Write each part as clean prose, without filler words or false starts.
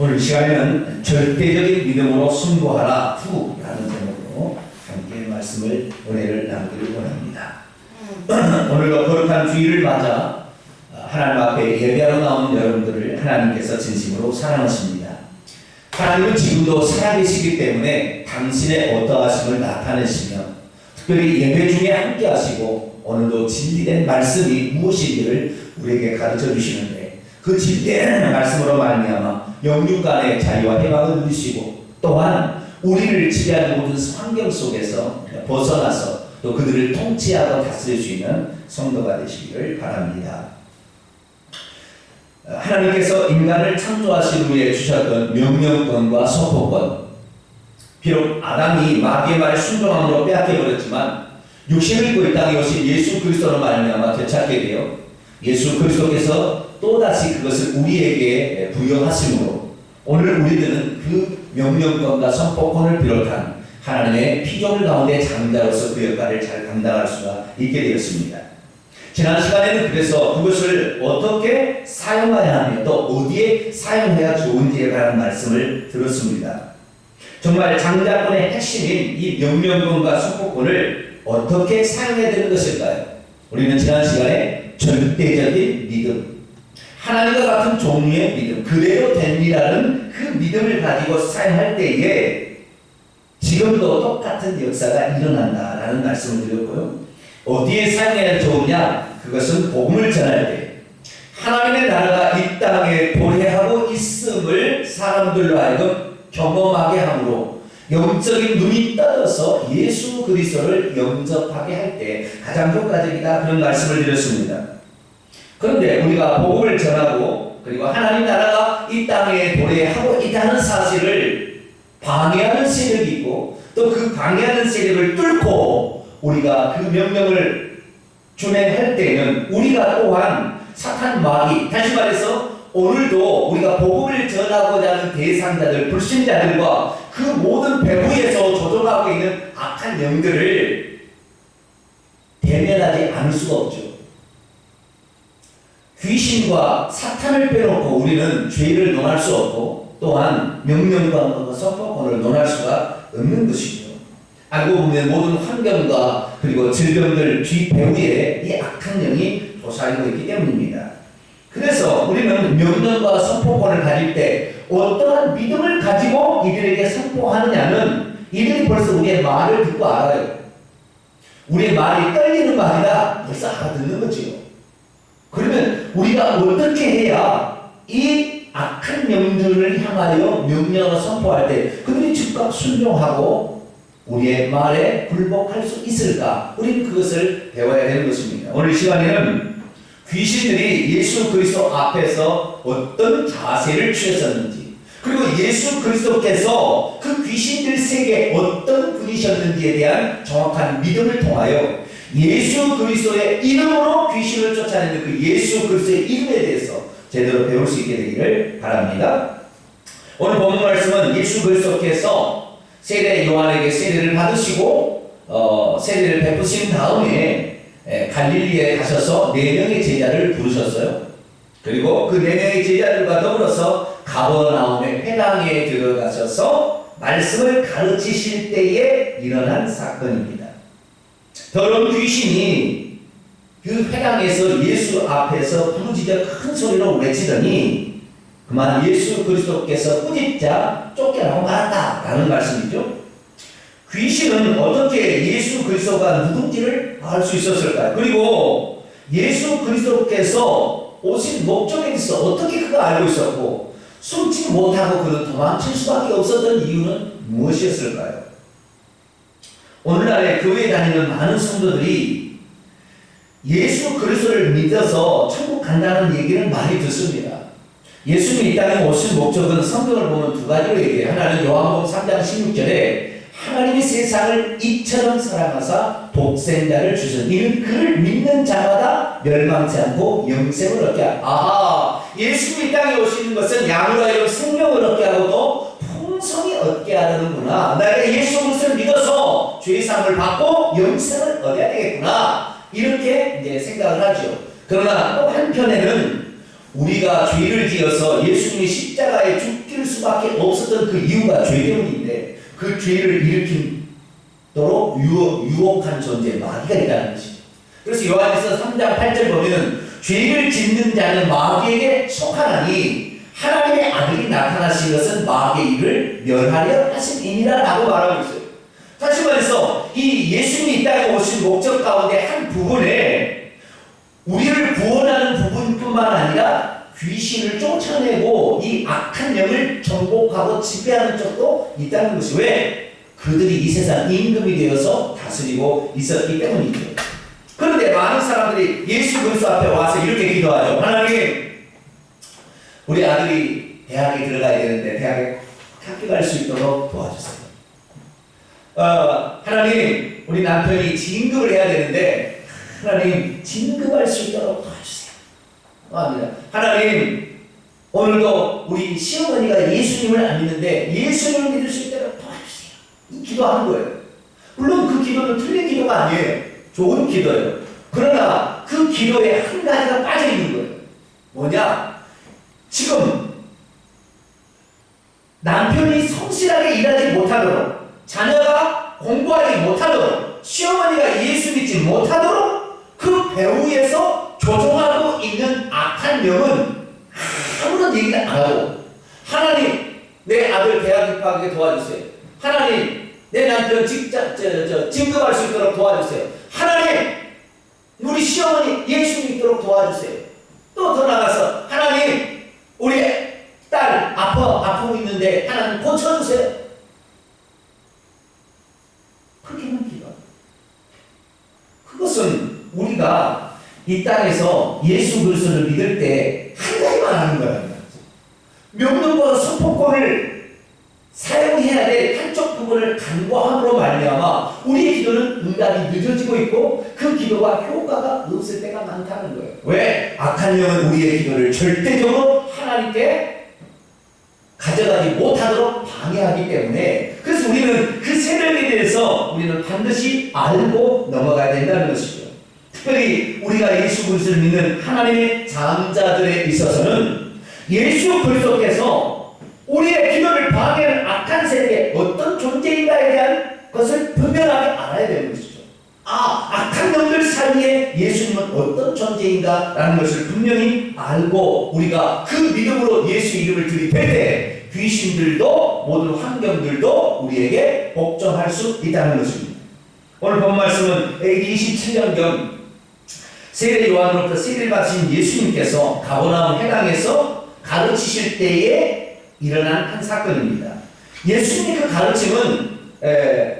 오늘 시간에는 절대적인 믿음으로 승부하라 후라는 제목으로 함께 말씀을 은혜를 나누기를 원합니다. 오늘도 거룩한 주일을 맞아 하나님 앞에 예배하러 나온 여러분들을 하나님께서 진심으로 사랑하십니다. 하나님은 지금도 살아계시기 때문에 당신의 어떠하심을 나타내시며 특별히 예배 중에 함께 하시고 오늘도 진리된 말씀이 무엇인지를 우리에게 가르쳐 주시는데 그 진리의 말씀으로 말미암아 영육 간의 자유와 해방을 누리시고 또한 우리를 지배하는 모든 환경 속에서 벗어나서 또 그들을 통치하고 다스릴 수 있는 성도가 되시기를 바랍니다. 하나님께서 인간을 창조하신 후에 주셨던 명령권과 선포권, 비록 아담이 마귀의 말에 순종함으로 빼앗겨버렸지만 육신을 입고 이 땅에 오신 예수 그리스도로 말미암아 되찾게 되어 예수 그리스도께서 또다시 그것을 우리에게 부여하심으로 오늘 우리들은 그 명령권과 선포권을 비롯한 하나님의 피조물 가운데 장자로서 그 역할을 잘 감당할 수가 있게 되었습니다. 지난 시간에는 그래서 그것을 어떻게 사용해야 하며 또 어디에 사용해야 좋은지에 관한 말씀을 들었습니다. 정말 장자권의 핵심인 이 명령권과 선포권을 어떻게 사용해야 되는 것일까요? 우리는 지난 시간에 절대적인 믿음, 하나님과 같은 종류의 믿음, 그대로 됩니다는 그 믿음을 가지고 사용할 때에 지금도 똑같은 역사가 일어난다라는 말씀을 드렸고요. 어디에 사용해야 좋으냐? 그것은 복음을 전할 때 하나님의 나라가 이 땅에 도래하고 있음을 사람들로 하여금 경험하게 함으로 영적인 눈이 떠져서 예수 그리스도를 영접하게 할 때 가장 효과적이다 그런 말씀을 드렸습니다. 그런데 우리가 복음을 전하고 그리고 하나님 나라가 이 땅에 도래하고 있다는 사실을 방해하는 세력이 있고 또 그 방해하는 세력을 뚫고 우리가 그 명령을 준행할 때는 우리가 또한 사탄 마귀, 다시 말해서 오늘도 우리가 복음을 전하고자 하는 대상자들, 불신자들과 그 모든 배후에서 조종하고 있는 악한 영들을 대면하지 않을 수가 없죠. 귀신과 사탄을 빼놓고 우리는 죄를 논할 수 없고 또한 명령과 선포권을 논할 수가 없는 것이죠. 알고 보면 모든 환경과 그리고 질병들 뒷배후에 이 악한 영이 도사리고 있기 때문입니다. 그래서 우리는 명령과 선포권을 가질 때 어떠한 믿음을 가지고 이들에게 선포하느냐는 이들이 벌써 우리의 말을 듣고 알아요. 우리의 말이 떨리는 말이다 벌써 알아듣는 거지요. 그러면 우리가 어떻게 해야 이 악한 영들을 향하여 명령을 선포할 때 그들이 즉각 순종하고 우리의 말에 굴복할 수 있을까? 우리는 그것을 배워야 되는 것입니다. 오늘 시간에는 귀신들이 예수 그리스도 앞에서 어떤 자세를 취했었는지 그리고 예수 그리스도께서 그 귀신들 세계에 어떤 분이셨는지에 대한 정확한 믿음을 통하여 예수 그리스도의 이름으로 귀신을 쫓아내는 그 예수 그리스도의 이름에 대해서 제대로 배울 수 있게 되기를 바랍니다. 오늘 본문 말씀은 예수 그리스도께서 세례 요한에게 세례를 받으시고 세례를 베푸신 다음에 갈릴리에 가셔서 4명의 제자를 부르셨어요. 그리고 그 4명의 제자들과 더불어서 가버나움의 회당에 들어가셔서 말씀을 가르치실 때에 일어난 사건입니다. 더러운 귀신이 그 회당에서 예수 앞에서 부르짖어 큰 소리로 외치더니 그만 예수 그리스도께서 꾸짖자 쫓겨나고 말았다라는 말씀이죠. 귀신은 어떻게 예수 그리스도가 누군지를 알 수 있었을까요? 그리고 예수 그리스도께서 오신 목적에 대해서 어떻게 그가 알고 있었고 숨지 못하고 그는 도망칠 수밖에 없었던 이유는 무엇이었을까요? 오늘날에 교회에 다니는 많은 성도들이 예수 그리스도를 믿어서 천국 간다는 얘기를 많이 듣습니다. 예수님이 이 땅에 오신 목적은 성경을 보면 두 가지로 얘기해요. 하나는 요한복음 3장 16절에 하나님이 세상을 이처럼 사랑하사 독생자를 주신 이는 그를 믿는 자마다 멸망치 않고 영생을 얻게 하라. 아하, 예수님이 이 땅에 오시는 것은 양으로 하여금 생명을 얻게 하고 또 풍성히 얻게 하려는구나. 내가 예수 그리스도를 믿어서 죄사함을 받고 영생을 얻어야 되겠구나. 이렇게 이제 생각을 하죠. 그러나 또 한편에는 우리가 죄를 지어서 예수님이 십자가에 죽기를 수밖에 없었던 그 이유가 죄 때문인데 그 죄를 일으키도록 유혹한 존재 마귀가 있다는 것이죠. 그래서 요한일서 3장 8절 보면은 죄를 짓는 자는 마귀에게 속하나니 하나님의 아들이 나타나신 것은 마귀의 일을 멸하려 하심이니라 라고 말하고 있어요. 다시 말해서 이 예수님이 이 땅에 오신 목적 가운데 한 부분에 우리를 구원하는 부분뿐만 아니라 귀신을 쫓아내고 이 악한 영을 정복하고 지배하는 쪽도 있다는 것이 왜? 그들이 이 세상 임금이 되어서 다스리고 있었기 때문이죠. 그런데 많은 사람들이 예수 그리스도 앞에 와서 이렇게 기도하죠. 하나님, 우리 아들이 대학에 들어가야 되는데 대학에 합격할 수 있도록 도와주세요. 하나님, 우리 남편이 진급을 해야 되는데 하나님 진급할 수 있도록 도와주세요. 하나님, 오늘도 우리 시어머니가 예수님을 안 믿는데 예수님을 믿을 수 있도록 도와주세요. 이 기도하는 거예요. 물론 그 기도는 틀린 기도가 아니에요. 좋은 기도예요. 그러나 그 기도에 한 가지가 빠져 있는 거예요. 뭐냐? 지금 남편이 성실하게 일하지 못하도록, 자녀가 공부하지 못하도록, 시어머니가 예수 믿지 못하도록 그 배후에서 조종하고 있는 악한 영은 아무런 얘기를 안 하고, 하나님, 내 아들 대학 입학하게 도와주세요. 하나님, 내 남편 진급할 수 있도록 도와주세요. 하나님, 우리 시어머니 예수 믿도록 도와주세요. 또 더 나가서 하나님, 우리 딸 아프고 있는데 하나님 고쳐주세요. 그렇게만 기도합니다. 그것은 우리가 이 땅에서 예수 그리스도를 믿을 때 한 가지만 하는 거랍니다. 명령과 선포권을 사용해야 될 한쪽 부분을 간과함으로 말미암아 우리의 기도는 응답이 늦어지고 있고 그 기도가 효과가 없을 때가 많다는 거예요. 왜? 악한 영은 우리의 기도를 절대적으로 하나님께 가져가지 못하도록 방해하기 때문에, 그래서 우리는 그 세력에 대해서 우리는 반드시 알고 넘어가야 된다는 것이죠. 특별히 우리가 예수 그리스도를 믿는 하나님의 자녀들에 있어서는 예수 그리스도께서 우리의 기도를 방해하는 악한 세력의 어떤 존재인가에 대한 것을 분명하게 알아야 되는 것이죠. 악한 영들 사이에 예수님은 어떤 존재인가라는 것을 분명히 알고 우리가 그 믿음으로 예수 이름을 들이댈 때 귀신들도 모든 환경들도 우리에게 복종할 수 있다는 것입니다. 오늘 본 말씀은 AD 27년경 세례 요한으로부터 세례를 받으신 예수님께서 가버나움 해당에서 가르치실 때에 일어난 한 사건입니다. 예수님의 그 가르침은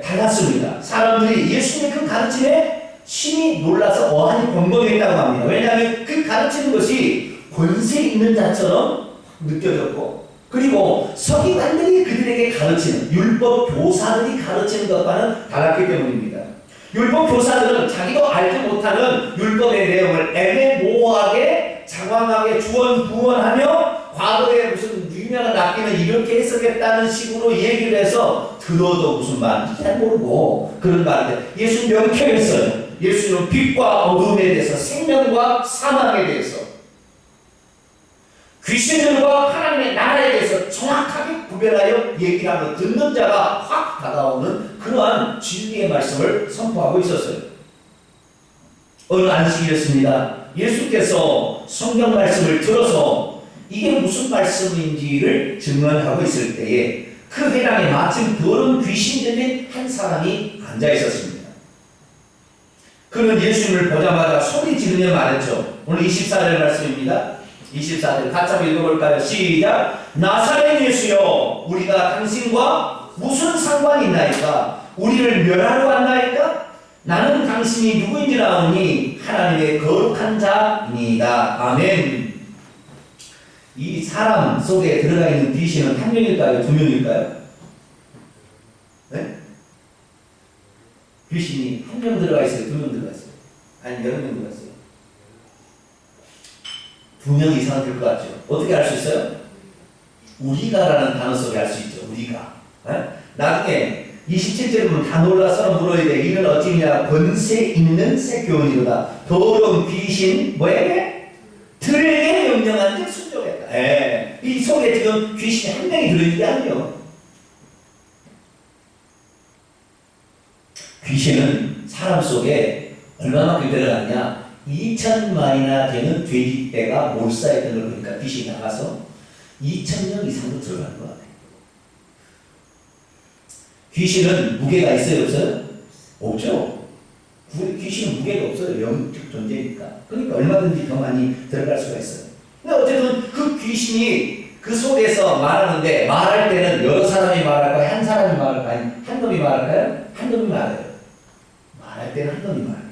달랐습니다. 사람들이 예수님의 그 가르침에 심히 놀라서 어안이 벙벙했다고 합니다. 왜냐하면 그 가르치는 것이 권세 있는 자처럼 느껴졌고, 그리고 서기관들이 그들에게 가르치는, 율법 교사들이 가르치는 것과는 달랐기 때문입니다. 율법 교사들은 자기도 알지 못하는 율법의 내용을 애매모호하게 장황하게 주원부원하며 과거에 무슨 유명한 납기는 이렇게 해석했다는 식으로 얘기를 해서 들어도 무슨 말인지 잘 모르고 그런 말인데, 예수는 명쾌했어요. 예수는 빛과 어둠에 대해서, 생명과 사망에 대해서, 귀신들과 하나님의 나라에 대해서 정확하게 구별하여 얘기하며 듣는 자가 확 다가오는 그러한 진리의 말씀을 선포하고 있었어요. 어느 안식일이었습니다. 예수께서 성경 말씀을 들어서 이게 무슨 말씀인지를 증언하고 있을 때에 그 회당에 마침 더러운 귀신 들린 한 사람이 앉아 있었습니다. 그는 예수님을 보자마자 소리 지르며 말했죠. 오늘 24절 말씀입니다. 24절 같이 한번 읽어볼까요? 시작! 나사렛 예수여, 우리가 당신과 무슨 상관이 있나이까? 우리를 멸하러 왔나이까? 나는 당신이 누구인지 아오니 하나님의 거룩한 자입니다. 아멘. 이 사람 속에 들어가 있는 귀신은 한 명일까요? 두 명일까요? 네? 귀신이 한 명 들어가 있어요? 두 명 들어가 있어요? 아니 여러 명 들어가 있어요? 2명 이상 될 것 같죠? 어떻게 알 수 있어요? 우리가라는 단어 속에 알 수 있죠. 우리가. 네? 나중에 27절에 보면 다 놀라서 물어야 돼. 이는 어찌냐? 권세 있는 새 교훈이로다. 더러운 귀신 뭐에게? 들에게 명령한 즉 순종했다. 이 속에 지금 귀신이 한 명이 들어있는 게 아니에요. 귀신은 사람 속에 얼마만큼 들어갔냐? 2,000마리나 되는 돼지떼가 몰사했던 걸 보니까 귀신이 나가서 2,000명 이상도 들어가는 거 같아요. 귀신은 무게가 있어요, 없어요? 없죠. 귀신은 무게가 없어요. 영적 존재니까. 그러니까 얼마든지 더 많이 들어갈 수가 있어요. 근데 어쨌든 그 귀신이 그 속에서 말하는데, 말할 때는 여러 사람이 말할까요? 한 사람이 말할까요? 아니, 한 놈이 말할까요? 한 놈이 말해요. 말할 때는 한 놈이 말해요.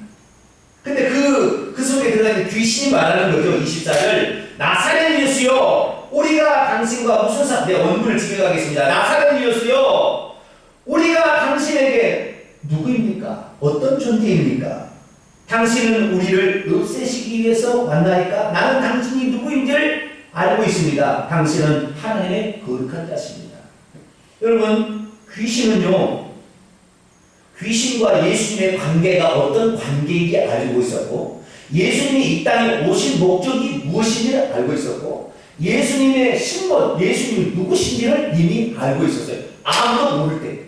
근데 그 속에 들어가는 귀신이 말하는 거죠. 24절. 나사렛 예수여, 우리가 당신과 무슨 내 원문을 지켜가겠습니다. 나사렛 예수여, 우리가 당신에게 누구입니까? 어떤 존재입니까? 당신은 우리를 없애시기 위해서 왔나이까? 나는 당신이 누구인지를 알고 있습니다. 당신은 하나님의 거룩한 자십니다. 여러분, 귀신은요, 귀신과 예수님의 관계가 어떤 관계인지 알고 있었고, 예수님이 이 땅에 오신 목적이 무엇인지를 알고 있었고, 예수님의 신분, 예수님이 누구신지를 이미 알고 있었어요. 아무도 모를 때.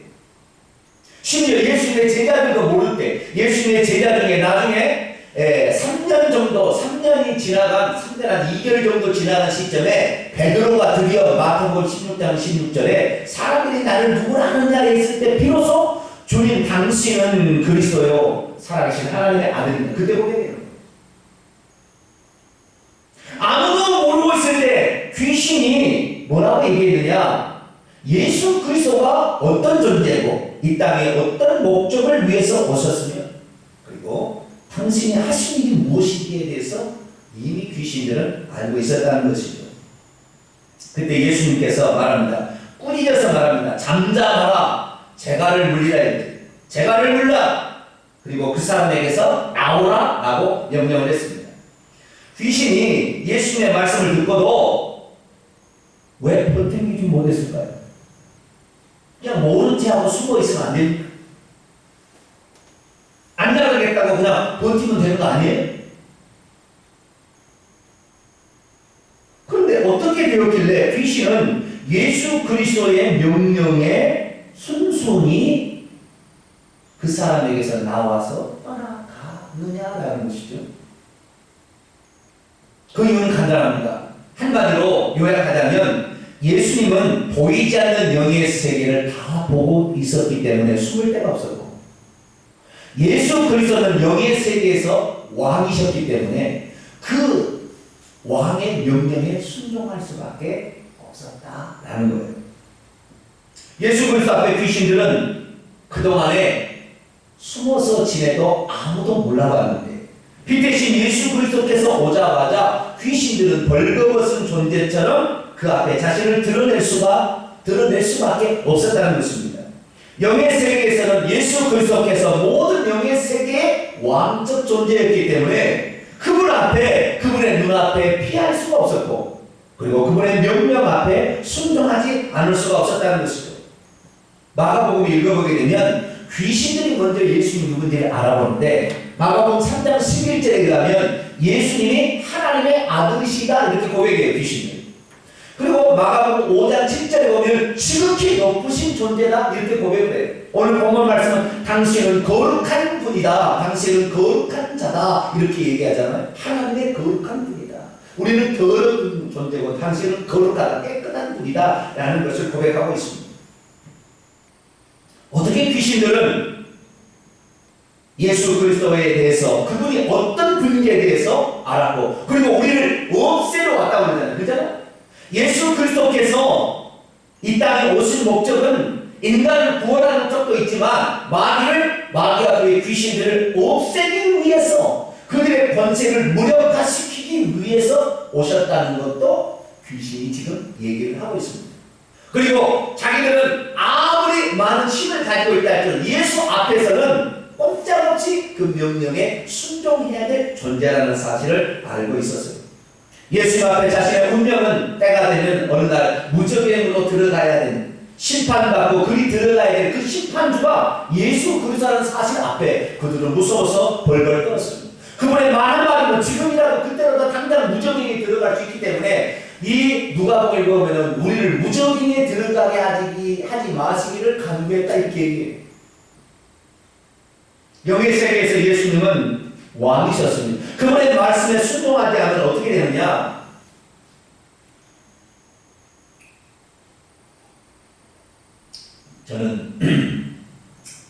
심지어 예수님의 제자들도 모를 때, 예수님의 제자 중에 나중에 3년 정도, 3년이 지나간, 3년 한 2개월 정도 지나간 시점에 베드로가 드디어 마태복음 16장 16절에 사람들이 나를 누구라 하느냐 했을 때 비로소 주님 당신은 그리스도요 살아계신 하나님의 아들입니다. 그때 고백해요. 아무도 모르고 있을 때 귀신이 뭐라고 얘기했느냐? 예수 그리스도가 어떤 존재고 이 땅에 어떤 목적을 위해서 오셨으며, 그리고 당신이 하신 일이 무엇인지에 대해서 이미 귀신들은 알고 있었다는 것이죠. 그때 예수님께서 말합니다. 꾸짖어서 말합니다. 잠잠하라. 재갈을 물리라 했더니 재갈을 물라. 그리고 그 사람에게서 나오라 라고 명령을 했습니다. 귀신이 예수님의 말씀을 듣고도 왜 버티지 못했을까요? 그냥 모른 체 하고 숨어 있으면 안 됩니까? 안 나가겠다고 그냥 버티면 되는 거 아니에요? 그런데 어떻게 되었길래 귀신은 예수 그리스도의 명령에 순순히 그 사람에게서 나와서 떠나가느냐라는 것이죠. 그 이유는 간단합니다. 한마디로 요약하자면 예수님은 보이지 않는 영의 세계를 다 보고 있었기 때문에 숨을 데가 없었고, 예수 그리스도는 영의 세계에서 왕이셨기 때문에 그 왕의 명령에 순종할 수밖에 없었다라는 거예요. 예수 그리스도 앞에 귀신들은 그동안에 숨어서 지내도 아무도 몰라봤는데, 빛 대신 예수 그리스도께서 오자마자 귀신들은 벌거벗은 존재처럼 그 앞에 자신을 드러낼 수밖에 없었다는 것입니다. 영의 세계에서는 예수 그리스도께서 모든 영의 세계의 왕적 존재였기 때문에 그분 앞에, 그분의 눈앞에 피할 수가 없었고, 그리고 그분의 명령 앞에 순종하지 않을 수가 없었다는 것이죠. 마가복음 읽어보게 되면 귀신들이 먼저 예수님이 누군지를 알아보는데, 마가복음 3장 11절에 가면 예수님이 하나님의 아들이시다 이렇게 고백해요, 귀신들이. 그리고 마가복음 5장 7절에 보면 지극히 높으신 존재다 이렇게 고백을 해요. 오늘 본문 말씀은 당신은 거룩한 분이다, 당신은 거룩한 자다 이렇게 얘기하잖아요. 하나님의 거룩한 분이다. 우리는 더러운 존재고 당신은 거룩하다, 깨끗한 분이다 라는 것을 고백하고 있습니다. 어떻게 귀신들은 예수 그리스도에 대해서, 그분이 어떤 분인지에 대해서 알았고, 그리고 우리를 없애러 왔다고 그러잖아요. 그렇잖아요? 예수 그리스도께서 이 땅에 오신 목적은 인간을 구원하는 쪽도 있지만 마귀와 그의 귀신들을 없애기 위해서, 그들의 권세를 무력화시키기 위해서 오셨다는 것도 귀신이 지금 얘기를 하고 있습니다. 그리고 자기들은 아무리 많은 힘을 가지고 있다 할지라도 예수 앞에서는 꼼짝없이 그 명령에 순종해야 될 존재라는 사실을 알고 있었어요. 예수 앞에 자신의 운명은 때가 되면 어느 날 무저갱으로 들어가야 되는, 심판받고 그리 들어가야 될 그 심판주가 예수 그리스도라는 사실 앞에 그들은 무서워서 벌벌 떨었습니다. 그분의 많은 말이면 지금이라도 그때라도 당장 무저갱에 들어갈 수 있기 때문에 이 누가복음을 보면은 우리를 무적인에 들어가게 하지 마시기를 간구했다 이렇게 얘기해요. 영의 세계에서 예수님은 왕이셨습니다. 그분의 말씀에 순종하지 않으면 어떻게 되느냐? 저는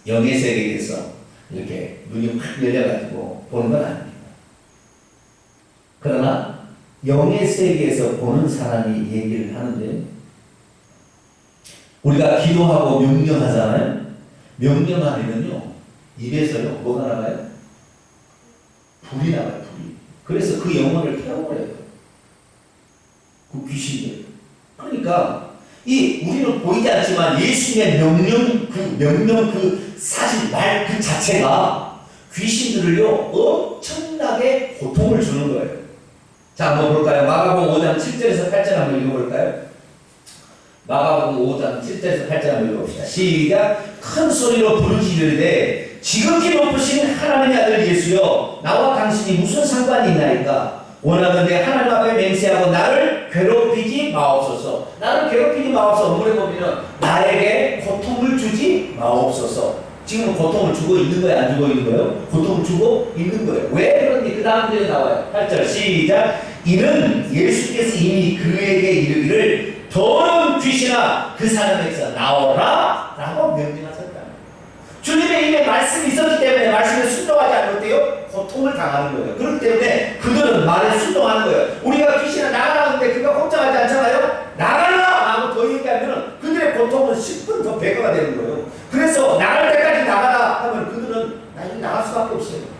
영의 세계에서 이렇게 눈이 확 열려가지고 보는 건 아닙니다. 그러나 영의 세계에서 보는 사람이 얘기를 하는데, 우리가 기도하고 명령하잖아요. 명령하면요 입에서요 뭐가 나가요? 불이 나가요. 불이. 그래서 그 영혼을 태워버려요. 그 귀신들. 그러니까 우리는 보이지 않지만 예수님의 명령 그 사실 말 그 자체가 귀신들을요 엄청나게 고통을 주는 거예요. 자, 한번 볼까요? 마가복음 5장 7절에서 8절 한번 읽어볼까요? 마가복음 5장 7절에서 8절 한번 읽어봅시다. 시작. 큰 소리로 부르시려되 지극히 높으신 하나님의 아들 예수여, 나와 당신이 무슨 상관이 있나이까? 원하건대 하나님 앞에 맹세하고 나를 괴롭히지 마옵소서. 나를 괴롭히지 마옵소서. 오래 보면 나에게 고통을 주지 마옵소서. 지금 고통을 주고 있는 거예요? 안 주고 있는 거예요? 고통을 주고 있는 거예요. 왜 그런지 그 다음 절에 나와요. 8절 시작. 이는 예수께서 이미 그에게 이르기를 더러운 귀신아 그 사람에게서 나오라 라고 명령하셨다. 주님의 입에 말씀이 있었기 때문에 말씀에 순종하지 않을 때요 고통을 당하는 거예요. 그렇기 때문에 그들은 말에 순종하는 거예요. 우리가 귀신아 나가라는데 그가 걱정하지 않잖아요. 나가라 하고 더 얘기하면 그들의 고통은 10분 더 배가가 되는 거예요. 그래서 나갈 때까지 나가라 하면 그들은 나중에 나갈 수밖에 없어요.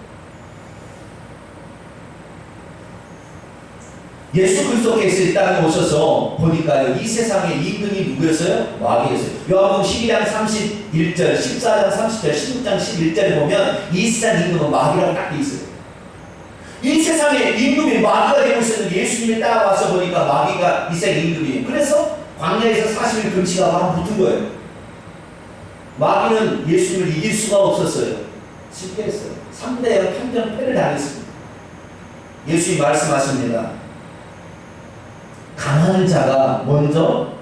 예수 그리스도께서 이 땅에 오셔서 보니까요 이 세상의 임금이 누구였어요? 마귀였어요. 요한복음 12장 31절, 14장 30절, 16장 11절에 보면 이 세상 임금은 마귀라고 딱 돼 있어요. 이 세상의 임금이 마귀가 되고 있었는데 예수님이 따라와서 보니까 마귀가 이 세상의 임금이에요. 그래서 광야에서 40일 금식하고 한 붙은 거예요. 마귀는 예수님을 이길 수가 없었어요. 실패했어요. 3대0 편전패를 당했습니다. 예수님이 말씀하십니다. 강한 자가 먼저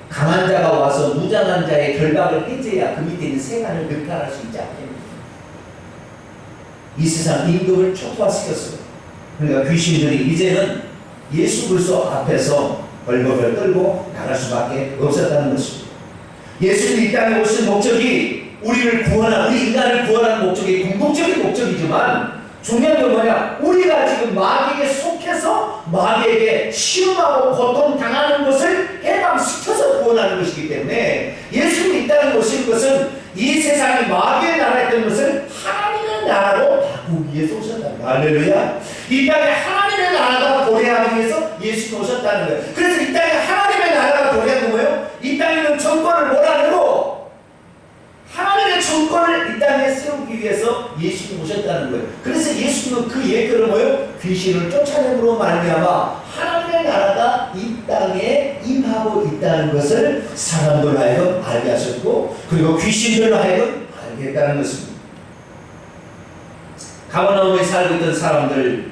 강한 자가 와서 무장한 자의 결박을 해제해야 그 밑에 있는 세간을 늑탈할 수 있지 않겠습니까? 이 세상 임금을 촉발시켰어요. 그러니까 귀신들이 이제는 예수 그리스도 앞에서 벌벌벌 떨고 나갈 수밖에 없었다는 것입니다. 예수님이 이 땅에 오신 목적이 우리를 구원하는, 우리 인간을 구원하는 목적이 궁극적인 목적이지만 중요한 건 뭐냐? 우리가 지금 마귀에게 속해서 마귀에게 시험하고 고통당하는 것을 해방시켜서 구원하는 것이기 때문에 예수님이 이 땅에 오신 것은 이 세상이 마귀의 나라였던 것을 하나님의 나라로 바꾸기 위해서 오셨다는 거예요. 할렐루야. 이 땅에 하나님의 나라가 도래하기 위해서 예수님이 오셨다는 거예요. 그래서 이 땅에 하나님의 나라가 도래하는 거예요. 이 땅에 있는 정권을 몰아내고 하나님의 정권을 이 땅에 세우기 위해서 예수님이 오셨다는 거예요. 그래서 예수님은 그 예표를 뭐예요? 귀신을 쫓아내므로 말미암아 하나님의 나라가 이 땅에 임하고 있다는 것을 사람들로 하여금 알게 하셨고, 그리고 귀신들로 하여금 알게 했다는 것입니다. 가버나움에 살고 있던 사람들,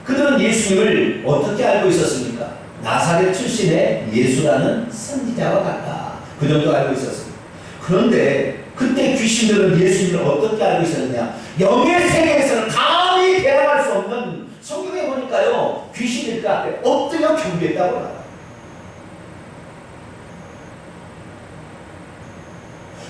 그들은 예수님을 어떻게 알고 있었습니까? 나사렛 출신의 예수라는 선지자와 같다. 그 정도 알고 있었습니다. 그런데 그때 귀신들은 예수님을 어떻게 알고 있었느냐? 영의 세계에서는 감히 대항할 수 없는, 성경에 보니까요 귀신들 그 앞에 엎드려 경배했다고 나와요.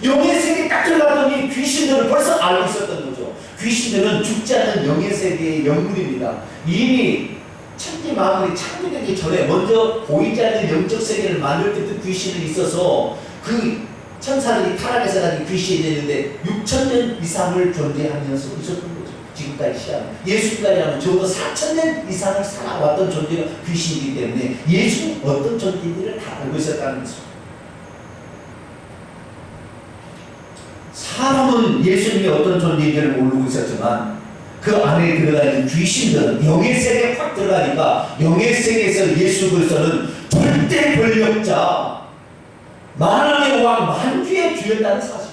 영의 세계에 딱 들어갔더니 귀신들을 벌써 알고 있었던 거죠. 귀신들은 죽지 않는 영의 세계의 영물입니다. 이미 천지 만물이 창조되기 전에 먼저 보이지 않는 영적 세계를 만들 때부터 귀신이 있어서 그 천사들이 타락해서 가지고 귀신이 되는데 6,000년 이상을 존재하면서 있었던 거죠. 지금까지 시간. 예수님까지 하면 적어도 4,000년 이상을 살아왔던 존재가 귀신이기 때문에 예수는 어떤 존재인지를 다 알고 있었다는 거죠. 사람은 예수님이 어떤 존재인지를 모르고 있었지만 그 안에 들어가 있는 귀신들은 영의 세계에 확 들어가니까 영의 세계에서 예수 그리스도는 절대 권력자, 만왕의 왕, 만주의 주였다는 사실이죠.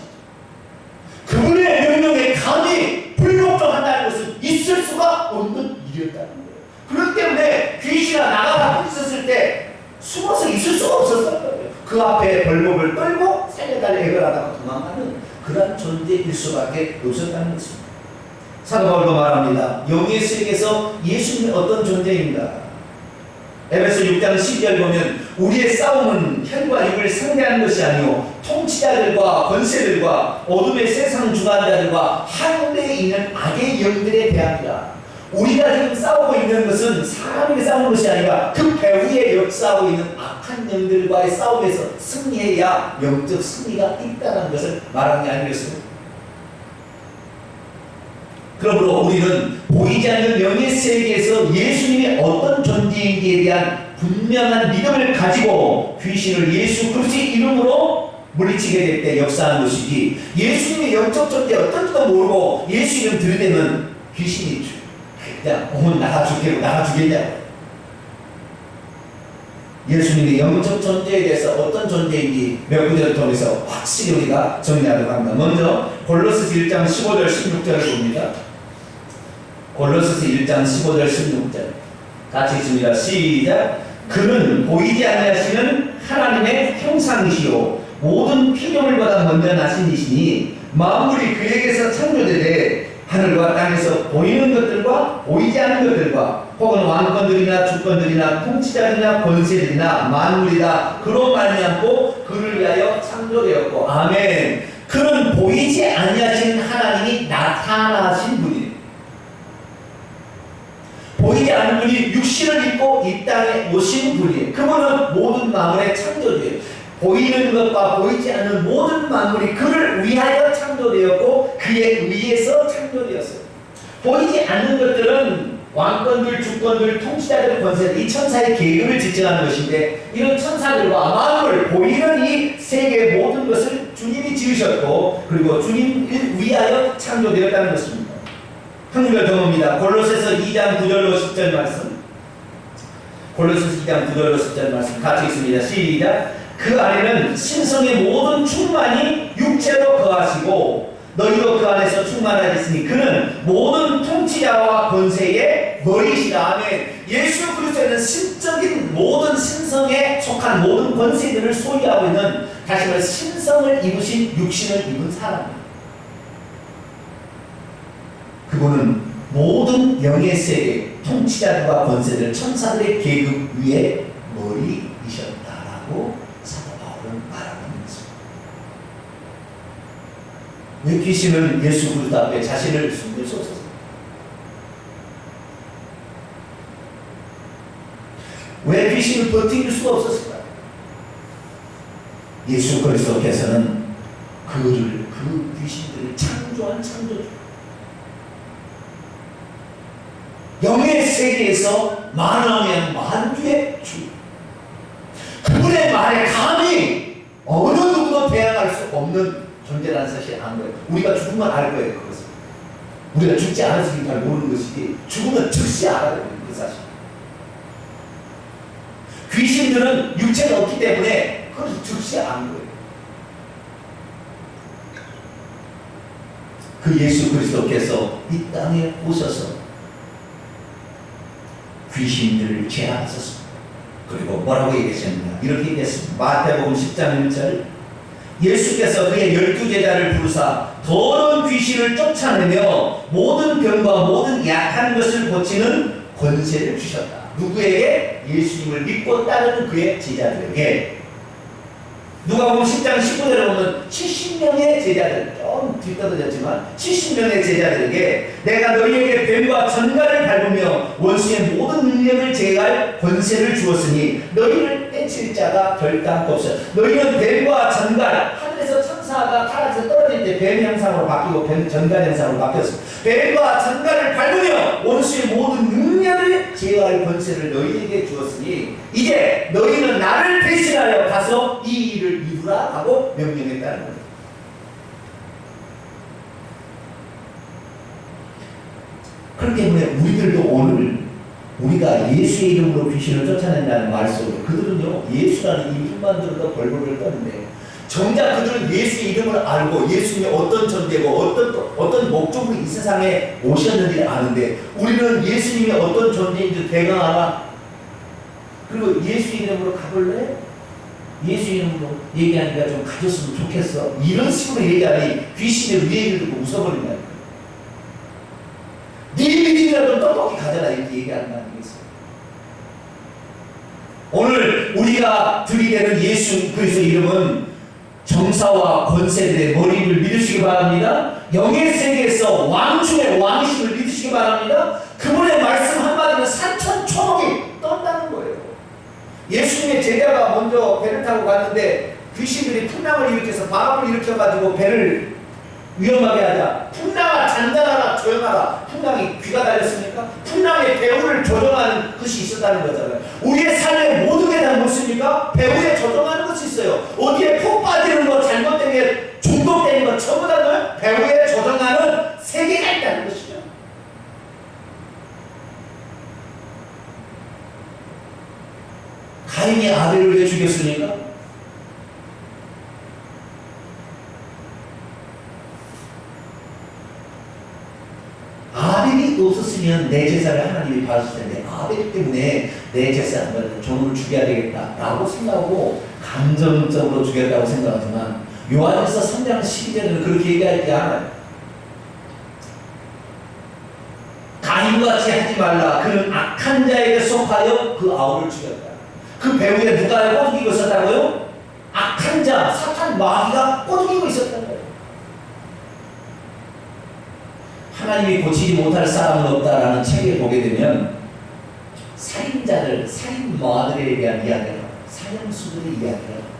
그분의 명령에 감히 불복종한다는 것은 있을 수가 없는 일이었다는 거예요. 그렇기 때문에 귀신아 나가라 있었을 때 숨어서 있을 수가 없었어요. 그 앞에 벌목을 떨고 살려달라 해결하다가 도망가는 그런 존재일 수밖에 없었다는 것입니다. 사도 바울도 말합니다. 영의 세계에서 예수님이 어떤 존재인가? 에베소 6장 12절 보면 우리의 싸움은 혈과 육을 상대하는 것이 아니요 통치자들과 권세들과 어둠의 세상 주관자들과 하늘에 있는 악의 영들에 대합니다. 우리가 지금 싸우고 있는 것은 사람에게 싸우는 것이 아니라 그 배후에 역사하고 있는 악한 영들과의 싸움에서 승리해야 영적 승리가 있다는 것을 말하는 게 아니겠습니까? 그러므로 우리는 보이지 않는 영의 세계에서 예수님이 어떤 존재인지에 대한 분명한 믿음을 가지고 귀신을 예수 그리스도의 이름으로 물리치게 될 때 역사하는 것이지, 예수님의 영적 존재 어떤지도 모르고 예수 이름 들이대면 귀신이 그냥 오늘 나가주겠냐고. 예수님의 영적 존재에 대해서 어떤 존재인지 몇 구절을 통해서 확실히 우리가 정리하도록 합니다. 먼저 골로새서 1장 15절 16절을 봅니다. 골로새서 1장 15절 16절 같이 읽습니다. 시작. 그는 보이지 아니하시는 하나님의 형상이시요 모든 피조물보다 먼저 나신 이시니 만물이 그에게서 창조되되 하늘과 땅에서 보이는 것들과 보이지 않는 것들과 혹은 왕권들이나 주권들이나 통치자들이나 권세들이나 만물이다 그로 말미암고 그를 위하여 창조되었고. 아멘. 그는 보이지 아니하시는 하나님이 나타나신 분이에요. 보이지 않는 분이 육신을 입고 이 땅에 오신 분이에요. 그분은 모든 만물의 창조주예요. 보이는 것과 보이지 않는 모든 만물이 그를 위하여 창조되었고 그에 의해서 창조되었어요. 보이지 않는 것들은 왕권들, 주권들, 통치자들, 권세들, 이 천사의 계급을 지칭하는 것인데, 이런 천사들과 만물, 보이는 이 세계의 모든 것을 주님이 지으셨고 그리고 주님을 위하여 창조되었다는 것입니다. 한글 경험입니다. 골로새서 2장 9절로 10절 말씀. 골로새서 2장 9절로 10절 말씀 같이 읽습니다. 시작. 그 안에는 신성의 모든 충만이 육체로 거하시고 너희도 그 안에서 충만하셨으니 그는 모든 통치자와 권세의 머리시다. 아멘. 예수 그리스도는 신적인 모든 신성에 속한 모든 권세들을 소유하고 있는, 다시 말해 신성을 입으신 육신을 입은 사람입니다. 그분은 모든 영의 세계 통치자들과 권세들 천사들의 계급 위에 머리이셨다라고 사도 바울은 말하는 것입니다. 왜 귀신은 예수 그리스도 앞에 자신을 숨길 수 없었습니까? 왜 귀신을 버티길 수가 없었을까요? 예수 그리스도께서는 그 귀신들을 창조한 창조주, 영의 세계에서 만왕의 만주의 주, 그분의 말에 감히 어느 누구도 대항할 수 없는 존재라는 사실을 아는 거예요. 우리가 죽으면 알 거예요. 그것을 우리가 죽지 않았으니 잘 모르는 것이지, 죽으면 즉시 알아야 돼요. 그 사실. 귀신들은 육체가 없기 때문에 그걸 즉시 아는 거예요. 그 예수 그리스도께서 이 땅에 오셔서 귀신들을 제압하셨습니다. 그리고 뭐라고 얘기했습니까? 이렇게 얘기했습니다. 마태복음 10장 1절. 예수께서 그의 12제자를 부르사 더러운 귀신을 쫓아내며 모든 병과 모든 약한 것을 고치는 권세를 주셨다. 누구에게? 예수님을 믿고 따르는 그의 제자들에게. 누가복음 10장 19절에 보면 70명의 제자들, 좀 뒤떨어졌지만 70명의 제자들에게 내가 너희에게 뱀과 전갈을 밟으며 원수의 모든 능력을 제거할 권세를 주었으니 너희를 해칠 자가 결단코 없어. 너희는 뱀과 전갈, 하늘에서 천사가 타락해서 떨어질 때 뱀 형상으로 바뀌고 전갈 형상으로 바뀌었어. 뱀과 전갈을 밟으며 원수의 모든 능력을 제거할 권세를 너희에게 주었으니 이제 너희는 나를 대신하여 가서 이 일을 이루라 하고 명령했다는 거예요. 그렇기 때문에 우리들도 오늘 우리가 예수의 이름으로 귀신을 쫓아낸다는 말 속에, 그들은요 예수라는 이름만 들어도 벌벌을 떠는데 정작 그들은 예수의 이름을 알고 예수님이 어떤 존재고 어떤 목적으로 이 세상에 오셨는지 아는데 우리는 예수님이 어떤 존재인지 대강 알아. 그리고 예수 이름으로 가볼래? 예수 이름으로 얘기하니까 좀 가졌으면 좋겠어. 이런 식으로 얘기하니 귀신의 얘기를 듣고 웃어버린다. 네 믿음이라도 똑똑히 가져라 이렇게 얘기한다는 게 있어요. 오늘 우리가 들이대는 예수 그리스도 이름은 정사와 권세들의 머리를 믿으시기 바랍니다. 영의 세계에서 왕 중의 왕이심을 믿으시기 바랍니다. 그분의 말씀 한마디면 산천초목이 떤다는 거예요. 예수님의 제자가 먼저 배를 타고 갔는데 귀신들이 풍랑을 일으켜서 바람을 일으켜가지고 배를 위험하게 하자. 풍랑아 잔잔하라 조용하라. 풍랑이 귀가 달렸습니까? 풍랑의 배후를 조정하는 것이 있었다는 거잖아요. 우리의 삶의 모든 게 다 무엇입니까? 배후에 조정하는 것이 있어요. 어디에 푹 빠지는 것, 잘못된 게, 중독되는 것 전부 다 배후에 조정하는 세계가 있다는 것이죠. 가인이 아벨을 왜 죽였습니까? 아벨이 없었으면 내 제사를 하나님이 받았을 텐데 아벨 때문에 내 제사 안 받는 종을 죽여야 되겠다라고 생각하고 감정적으로 죽였다고 생각하지만 요한에서 3장 12절에는 그렇게 얘기하지 않아요. 가인같이 하지 말라. 그는 악한 자에게 속하여 그 아우를 죽였다. 그 배후에 누가 꼬드기고 있었다고요? 악한 자, 사탄 마귀가 꼬드기고 있었다는 거예요. 하나님이 고치지 못할 사람은 없다라는 책에 보게 되면 살인자들, 살인마들에 대한 이야기를 하고 사형수들의 이야기를 하고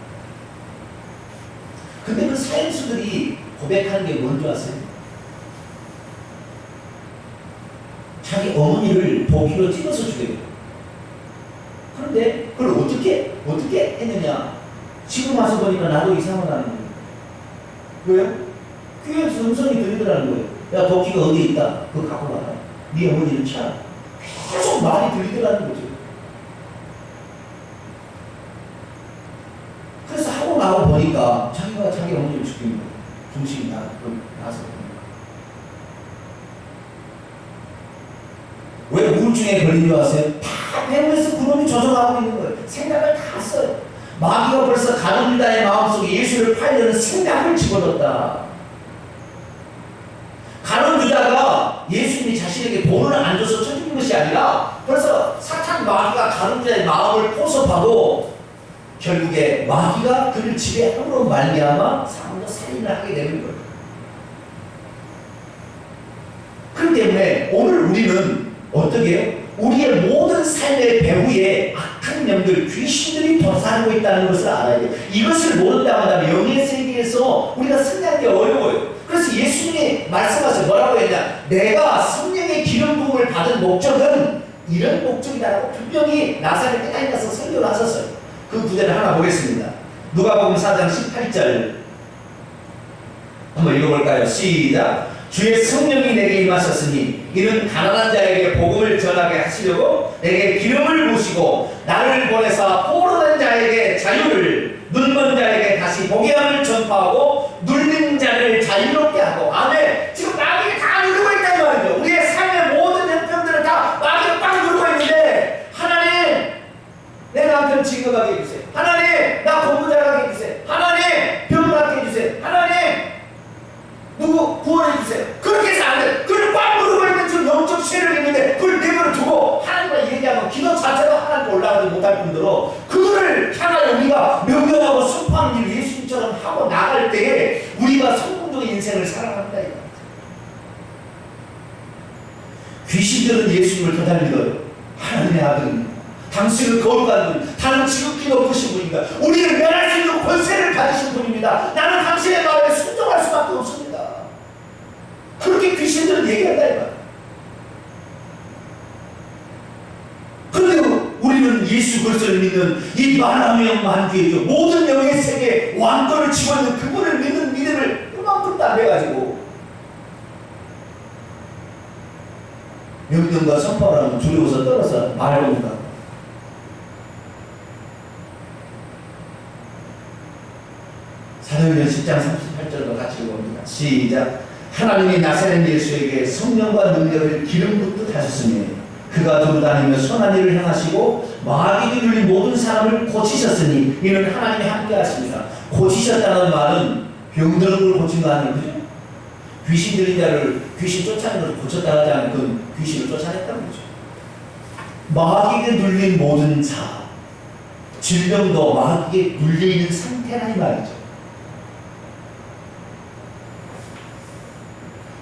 근데 그 사형수들이 고백하는 게 뭔지 아세요? 자기 어머니를 도끼로 찔러서 죽여요. 그런데 그걸 어떻게 했느냐? 지금 와서 보니까 나도 이상하다는 거예요. 왜요? 교회에서 음성이 들리더라는 거예요. 야, 도끼가 어디 있다. 그거 갖고 와라. 네 어머니를 차. 계속 말이 들리더라는 거죠. 그래서 하고 나고 보니까 자기가 자기 어머니를 죽인 거예요. 중심이 나서 보니까. 왜 우울증에 걸린 줄 아세요? 다 배후에서 그놈이 조정하고 있는 거예요. 생각을 다 써요. 마귀가 벌써 가룟 유다의 마음속에 예수를 팔려는 생각을 집어넣었다. 가룟 유다가 예수님이 자신에게 돈을 안 줘서 쳐준 것이 아니라 벌써 사탄 마귀가 가룟 유다의 마음을 포섭하고 결국에 마귀가 그를 지배함으로 말미암아 사람도 살인을 하게 되는 거예요. 그렇기 때문에 오늘 우리는 어떻게 해요? 우리의 모든 삶의 배후에 악한 영들, 귀신들이 도사하고 있다는 것을 알아야 돼요. 이것을 모른다고 한다면 영의 세계에서 우리가 승리하기 어려워요. 그래서 예수님이 말씀하셔서 뭐라고 했냐? 내가 성령의 기름 부음을 받은 목적은 이런 목적이다라고 분명히 나사렛 때까지 가서 설교를 하셨어요. 그 구절을 하나 보겠습니다. 누가복음 4장 18절 한번 읽어볼까요? 시작. 주의 성령이 내게 임하셨으니 이는 가난한 자에게 복음을 전하게 하시려고 내게 기름을 부으시고 나를 보내사 포로된 자에게 자유를, 눈먼 자에게 다시 보게 함을 전파하고 눌린 자를 자유롭게 하고. 아멘. 지금 마귀가 다 누르고 있다는 말이죠. 우리의 삶의 모든 형편들은 다 마귀가 꽉 누르고 있는데 하나님 내 남편 증거하게 해주세요. 하나님 나 공부 잘하게 해주세요. 하나님 병 낫게 해주세요. 하나님 누구 구원해주세요. 그렇게 해서 안 돼. 그걸 꽉 누르고 있는 지금 영적 세력이 있는데 그걸 내버려 두고 하나님과 얘기하면 기도 자체가 하나님께 올라가지 못할 뿐더러 그거를 향하여 우리가 명령하고 선포하는 일을 예수님처럼 하고 나갈 때에 우리가 성공적인 인생을 살아간다. 귀신들은 예수님을 더 잘 믿어요. 하나님의 아들입니다. 당신은 거룩한 분, 나는 지극히 높으신 분입니다. 우리를 멸할 수 있는 권세를 가지신 분입니다. 나는 당신의 마음에 순종할 수밖에 없습니다. 그렇게 귀신들은 얘기한다 이거야. 그런데 우리는 예수 그리스도를 믿는 이 만왕의 만주의죠. 모든 영의 세계에 왕권을 쥐고 있는 그분을 믿는 믿음을 그만큼도 안 해가지고 명령과 선포를 하면 두려워서 떨어서 말을 못하고 사도행전 10장 38절로 같이 읽어봅니다. 시작. 하나님이 나사렛 예수에게 성령과 능력을 기름 붓듯 하셨으니 그가 두루다니며 선한 일을 행하시고 마귀에 눌린 모든 사람을 고치셨으니 이는 하나님이 함께 하십니다. 고치셨다는 말은 병들은 걸 고친 거 아니에요? 그죠? 귀신 들린 자를 귀신 쫓아내는 것을 고쳤다 하지 않고 그 귀신을 쫓아냈다는 거죠. 마귀에 눌린 모든 자, 질병도 마귀에 눌려있는 상태라 이 말이죠.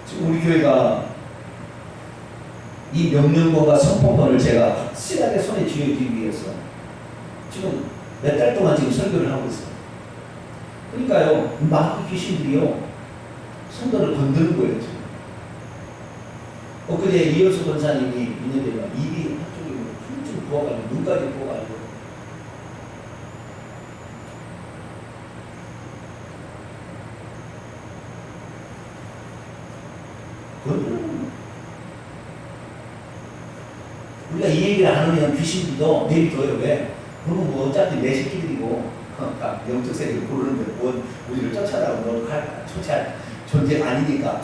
지금 우리 교회가 이 명령권과 선포권을 제가 확실하게 손에 쥐어주기 위해서 지금 몇 달 동안 지금 설교를 하고 있어요. 그러니까요, 마귀 귀신들이요 성도를 건드는 거예요. 지금. 엊그제 이효수 권사님이 있는데 입이 한쪽이 훌쩍 부어가지고 눈까지 부어가지고 우리가 이 얘기를 안 하면 귀신들도 내비둬요. 왜? 그러면 뭐 어차피 내 새끼들이고 영적 세계를 고르는데 뭐 우리를 쫓아라고 쫓아할 존재가 아니니까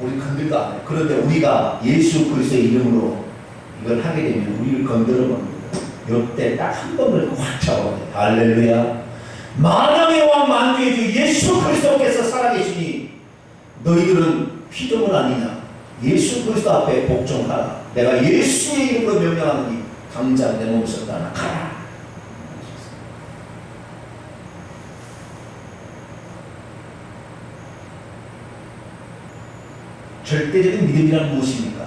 우리 건들도 안 해요. 그런데 우리가 예수 그리스도의 이름으로 이걸 하게 되면 우리를 건드려 버립니다. 이때 딱 한 번을 확 잡아버려요. 할렐루야. 만왕의 왕 만주의 주 예수 그리스도께서 살아계시니 너희들은 피조물 아니냐. 예수 그리스도 앞에 복종하라. 내가 예수의 이름으로 명령하노니 당장 내 몸에서 떠나가라. 절대적인 믿음이란 무엇입니까?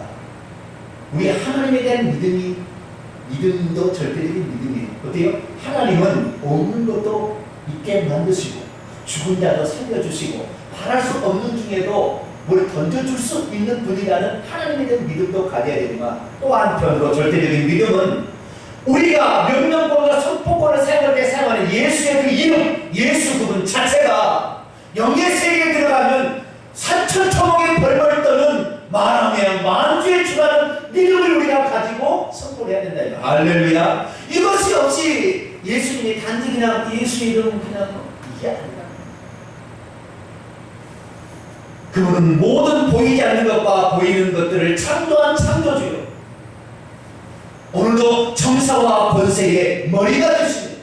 우리 하나님에 대한 믿음도 절대적인 믿음이에요. 어때요? 하나님은 없는 것도 있게 만드시고 죽은 자도 살려주시고 바랄 수 없는 중에도 뭘 던져줄 수 있는 분이라는 하나님에 대한 믿음도 가져야 되지만 또 한편으로 절대적인 믿음은 우리가 명령권과 선포권을 사용할 때 사용하는 예수의 그 이름, 예수 그분 자체가 영의 세계에 들어가면 산천초목에 벌벌 떠는 만왕의 만주의 주라는 믿음을 우리가 가지고 선포를 해야 된다. 할렐루야. 이것이 없이 예수님이 단지 그냥 예수의 이름은 그냥 이게 아니라 그분은 모든 보이지 않는 것과 보이는 것들을 창조한 창조주요. 오늘도 정사와 권세의 머리가 되시는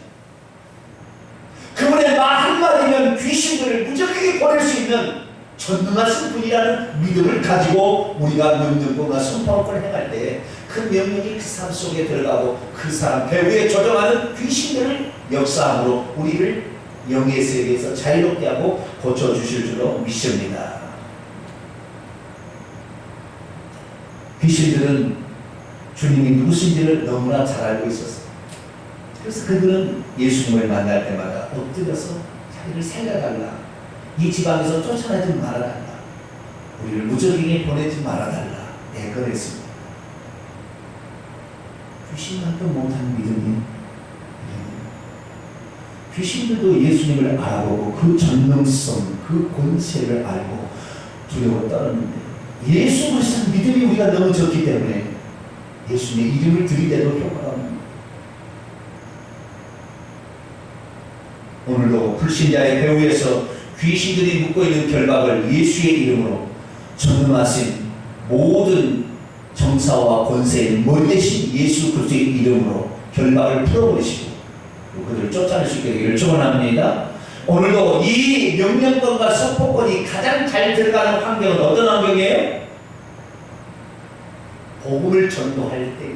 그분의 말 한마디면 귀신들을 무적하게 보낼 수 있는 전능하신 분이라는 믿음을 가지고 우리가 명령권과 선포권을 행할 때 그 명령이 그 사람 속에 들어가고 그 사람 배후에 조정하는 귀신들을 역사함으로 우리를 영의 세계에서 자유롭게 하고 고쳐주실 줄로 믿습니다. 귀신들은 주님이 누구신지를 너무나 잘 알고 있었어요. 그래서 그들은 예수님을 만날 때마다 엎드려서 자기를 살려달라. 이 지방에서 쫓아내지 말아달라. 우리를 무적에게 보내지 말아달라. 애걸했습니다. 귀신만도 못한 믿음이 귀신들도 예수님을 알아보고 그 전능성, 그 권세를 알고 두려워 떨었는데 예수 그리스도 믿음이 우리가 너무 적기 때문에 예수님의 이름을 들이대도 효과가 없는 오늘도 불신자의 배후에서 귀신들이 묶어있는 결박을 예수의 이름으로 전능하신 모든 정사와 권세의 머리 대신 예수 그리스도의 이름으로 결박을 풀어버리시고 그들을 쫓아낼 수 있게 되기를 축원합니다. 오늘도 이 명령권과 선포권이 가장 잘 들어가는 환경은 어떤 환경이에요? 복음을 전도할 때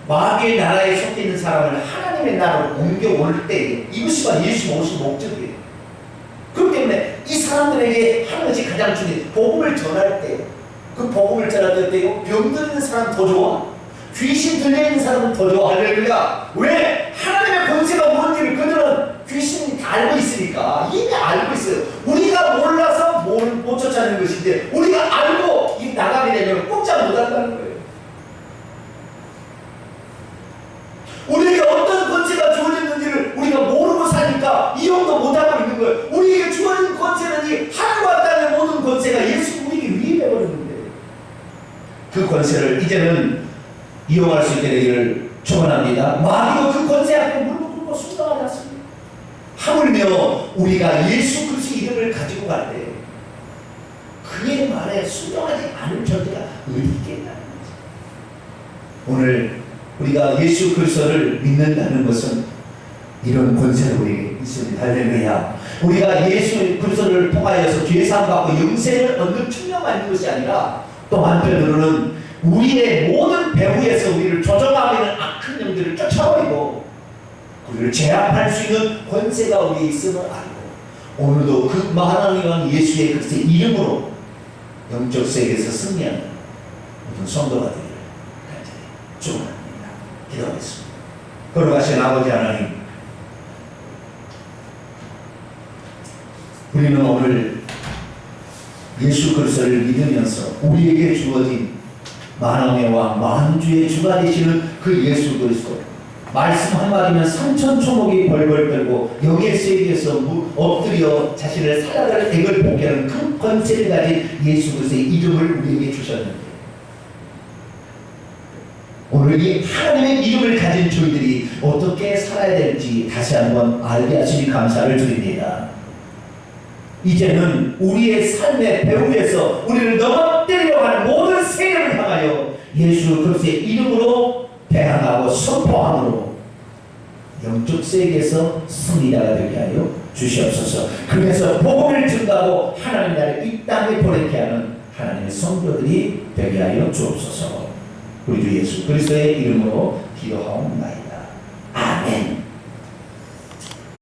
마귀의 나라에 속해 있는 사람을 하나님의 나라로 옮겨올 때 이것이 바로 예수가 오신 목적이에요. 그렇기 때문에 이 사람들에게 하는 것이 가장 중요해요. 복음을 전할 때 그 복음을 전할 때 병 들리는 사람 더 좋아. 귀신 들려있는 사람은 더 좋아. 할렐루야. 왜? 하나님의 권세가 뭔지를 그들은 귀신이 다 알고 있으니까 이미 알고 있어요. 우리가 몰라서 못 쫓아내는 것인데 우리가 알고 이 나가게 되면 꼼짝 못한다는 거예요. 우리에게 어떤 권세가 주어졌는지를 우리가 모르고 사니까 이용도 못하고 있는 거예요. 우리에게 주어진 권세는 이 하늘과 땅의 모든 권세가 예수 우리에게 위임해버리는 거예요. 그 권세를 이제는 이용할 수 있게 되기를 축원합니다. 마귀도 그 권세 앞에 무릎 꿇고 순종하지 않습니다. 그러며 우리가 예수 그리스도의 이름을 가지고 갈 때 그의 말에 순종하지 않은 존재가 어디 있겠냐는 거죠. 오늘 우리가 예수 그리스도를 믿는다는 것은 이런 권세가 우리에게 있습니다. 할렐루야. 우리가 예수 그리스도를 통하여서 죄사함 받고 영생을 얻는 측면만 있는 것이 아니라 또 한편으로는 우리의 모든 배후에서 우리를 조종하고 있는 악한 영들을 쫓아버리고 우리를 제압할 수 있는 권세가 우리에 있음을 알고 오늘도 그 하나님과 예수의 그리스도의 이름으로 영적 세계에서 승리하는 모든 성도가 되기를 간절히 축원합니다. 기도하겠습니다. 걸어가신 아버지 하나님, 우리는 오늘 예수 그리스도를 믿으면서 우리에게 주어진 만왕의 왕 만주의 주가 되시는 그 예수 그리스도 말씀 한마디면 산천초목이 벌벌 떨고 영의 세계에서 엎드려 자신을 살아갈 액을 포기하는 그 권세를 가진 예수 그리스도의 이름을 우리에게 주셨는데 오늘 이 하나님의 이름을 가진 저희들이 어떻게 살아야 될지 다시 한번 알게 하시니 감사를 드립니다. 이제는 우리의 삶의 배후에서 우리를 넘어뜨리려고 모든 세력을 향하여 예수 그리스도의 이름으로 대항하고 선포함으로 영적 세계에서 승리자가 되게 하여 주시옵소서. 그래서 복음을 증가하고 하나님 나라를 이 땅에 보내게 하는 하나님의 성도들이 되게 하여 주옵소서. 우리 주 예수 그리스도의 이름으로 기도하옵나이다.